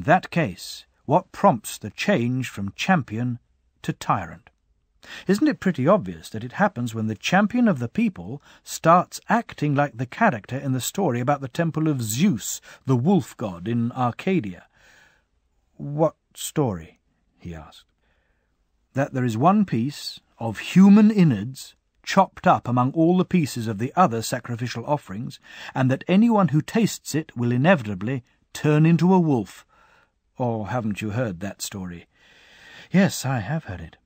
in that case, what prompts the change from champion to tyrant? Isn't it pretty obvious that it happens when the champion of the people starts acting like the character in the story about the temple of Zeus, the wolf god in Arcadia? What story? He asked. That there is one piece of human innards chopped up among all the pieces of the other sacrificial offerings, and that anyone who tastes it will inevitably turn into a wolf. Or haven't you heard that story? Yes, I have heard it.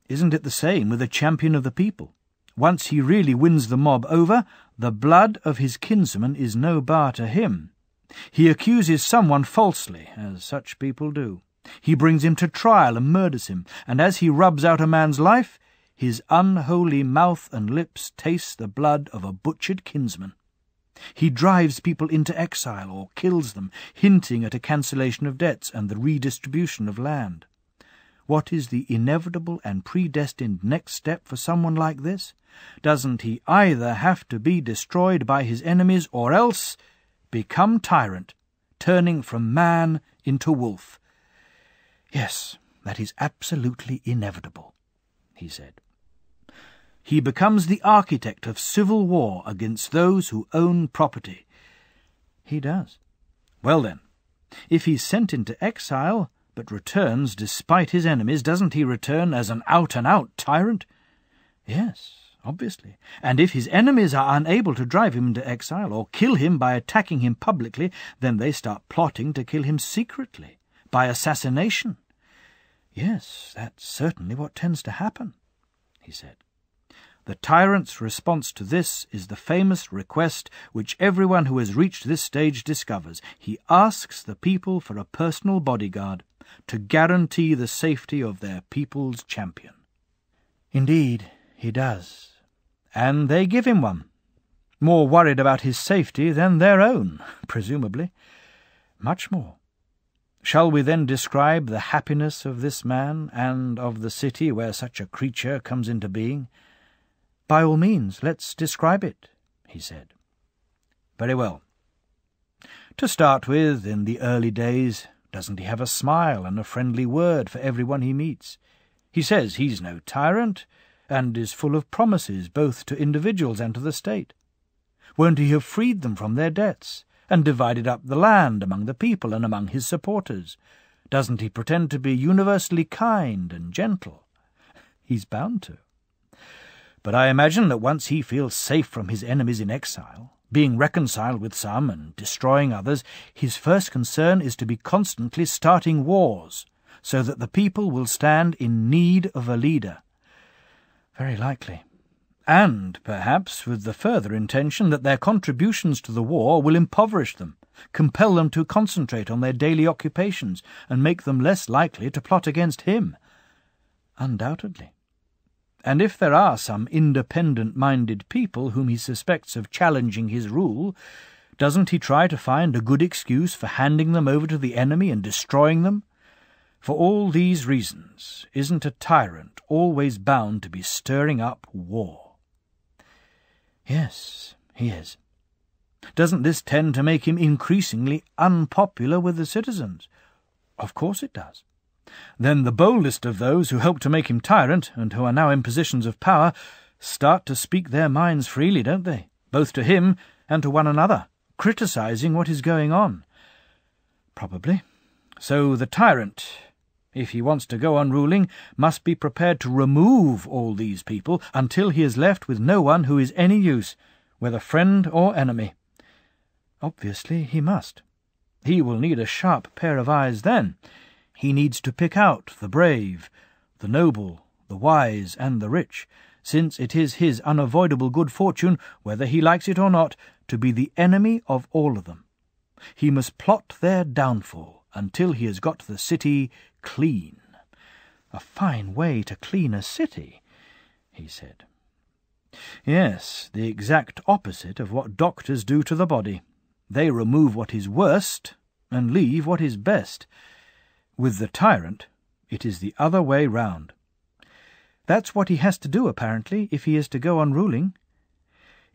Isn't it the same with the champion of the people? Once he really wins the mob over, the blood of his kinsman is no bar to him. He accuses someone falsely, as such people do. He brings him to trial and murders him, and as he rubs out a man's life, his unholy mouth and lips taste the blood of a butchered kinsman. He drives people into exile or kills them, hinting at a cancellation of debts and the redistribution of land. What is the inevitable and predestined next step for someone like this? Doesn't he either have to be destroyed by his enemies or else become tyrant, turning from man into wolf? Yes, that is absolutely inevitable, he said. He becomes the architect of civil war against those who own property. He does. Well then, if he's sent into exile, but returns despite his enemies, doesn't he return as an out-and-out tyrant? Yes, obviously. And if his enemies are unable to drive him into exile or kill him by attacking him publicly, then they start plotting to kill him secretly, by assassination. Yes, that's certainly what tends to happen, he said. The tyrant's response to this is the famous request which everyone who has reached this stage discovers. He asks the people for a personal bodyguard to guarantee the safety of their people's champion. Indeed, he does. And they give him one. More worried about his safety than their own, presumably. Much more. Shall we then describe the happiness of this man and of the city where such a creature comes into being? By all means, let's describe it, he said. Very well. To start with, in the early days, doesn't he have a smile and a friendly word for everyone he meets? He says he's no tyrant, and is full of promises both to individuals and to the state. Won't he have freed them from their debts, and divided up the land among the people and among his supporters? Doesn't he pretend to be universally kind and gentle? He's bound to. But I imagine that once he feels safe from his enemies in exile, being reconciled with some and destroying others, his first concern is to be constantly starting wars, so that the people will stand in need of a leader. Very likely. And, perhaps, with the further intention that their contributions to the war will impoverish them, compel them to concentrate on their daily occupations, and make them less likely to plot against him. Undoubtedly. And if there are some independent-minded people whom he suspects of challenging his rule, doesn't he try to find a good excuse for handing them over to the enemy and destroying them? For all these reasons, isn't a tyrant always bound to be stirring up war? Yes, he is. Doesn't this tend to make him increasingly unpopular with the citizens? Of course it does. Then the boldest of those who helped to make him tyrant, and who are now in positions of power, start to speak their minds freely, don't they? Both to him and to one another, criticizing what is going on. Probably. So the tyrant, if he wants to go on ruling, must be prepared to remove all these people until he is left with no one who is any use, whether friend or enemy. Obviously he must. He will need a sharp pair of eyes then. He needs to pick out the brave, the noble, the wise, and the rich, since it is his unavoidable good fortune, whether he likes it or not, to be the enemy of all of them. He must plot their downfall until he has got the city clean. A fine way to clean a city, he said. Yes, the exact opposite of what doctors do to the body. They remove what is worst and leave what is best. With the tyrant, it is the other way round. That's what he has to do, apparently, if he is to go on ruling.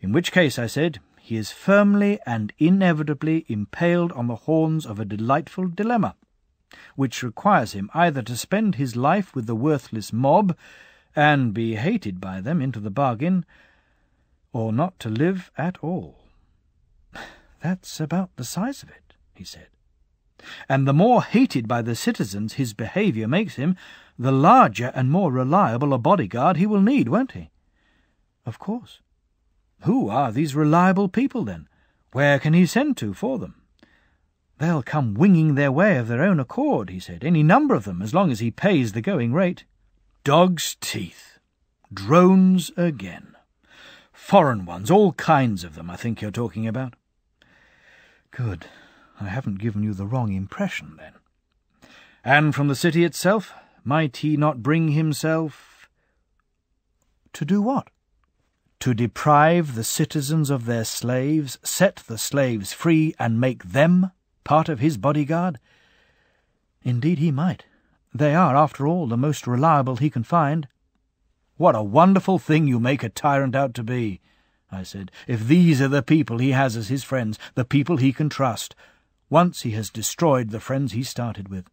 In which case, I said, he is firmly and inevitably impaled on the horns of a delightful dilemma, which requires him either to spend his life with the worthless mob, and be hated by them into the bargain, or not to live at all. That's about the size of it, he said. And the more hated by the citizens his behaviour makes him, the larger and more reliable a bodyguard he will need, won't he? Of course. Who are these reliable people, then? Where can he send to for them? They'll come winging their way of their own accord, he said, any number of them, as long as he pays the going rate. Dog's teeth. Drones again. Foreign ones, all kinds of them, I think you're talking about. Good. I haven't given you the wrong impression, then. And from the city itself, might he not bring himself... To do what? To deprive the citizens of their slaves, set the slaves free, and make them part of his bodyguard? Indeed he might. They are, after all, the most reliable he can find. What a wonderful thing you make a tyrant out to be, I said, if these are the people he has as his friends, the people he can trust, once he has destroyed the friends he started with.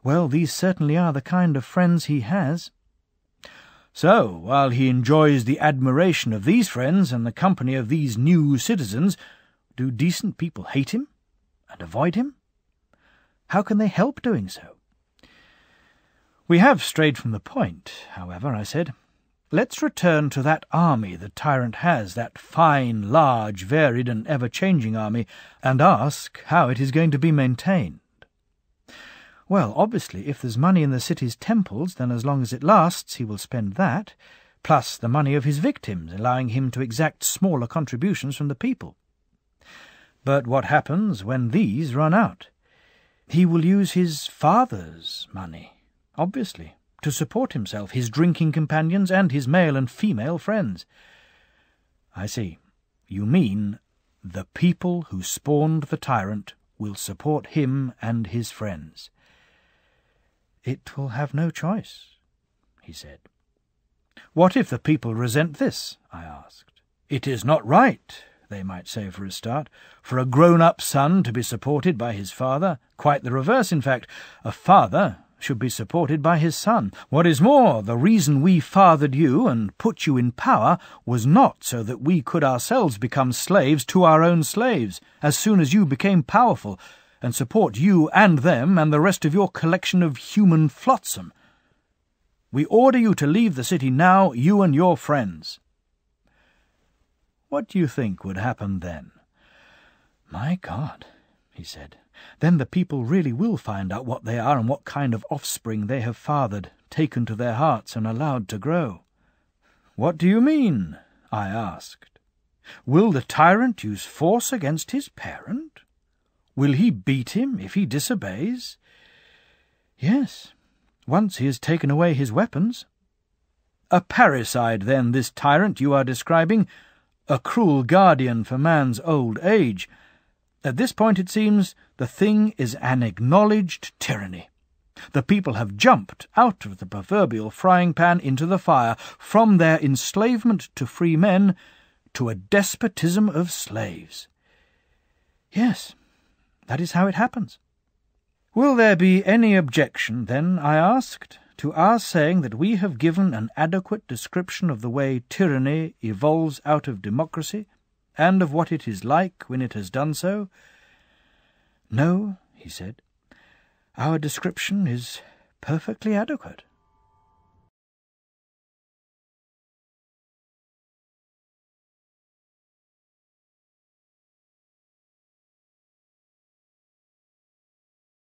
Well, these certainly are the kind of friends he has. So, while he enjoys the admiration of these friends and the company of these new citizens, do decent people hate him and avoid him? How can they help doing so? We have strayed from the point, however, I said. Let's return to that army the tyrant has, that fine, large, varied, and ever-changing army, and ask how it is going to be maintained. Well, obviously, if there's money in the city's temples, then as long as it lasts he will spend that, plus the money of his victims, allowing him to exact smaller contributions from the people. But what happens when these run out? He will use his father's money, obviously, to support himself, his drinking companions, and his male and female friends. I see. You mean the people who spawned the tyrant will support him and his friends. It will have no choice, he said. What if the people resent this? I asked. It is not right, they might say for a start, for a grown-up son to be supported by his father. Quite the reverse, in fact. A father should be supported by his son. What is more, the reason we fathered you and put you in power was not so that we could ourselves become slaves to our own slaves, as soon as you became powerful, and support you and them and the rest of your collection of human flotsam. We order you to leave the city now, you and your friends. What do you think would happen then? My God, he said, then the people really will find out what they are and what kind of offspring they have fathered, taken to their hearts and allowed to grow. What do you mean? I asked. Will the tyrant use force against his parent? Will he beat him if he disobeys? Yes, once he has taken away his weapons. A parricide, then, this tyrant you are describing, a cruel guardian for man's old age. At this point, it seems, the thing is an acknowledged tyranny. The people have jumped out of the proverbial frying pan into the fire, from their enslavement to free men to a despotism of slaves. Yes, that is how it happens. Will there be any objection, then, I asked, to our saying that we have given an adequate description of the way tyranny evolves out of democracy, and of what it is like when it has done so? No, he said. Our description is perfectly adequate.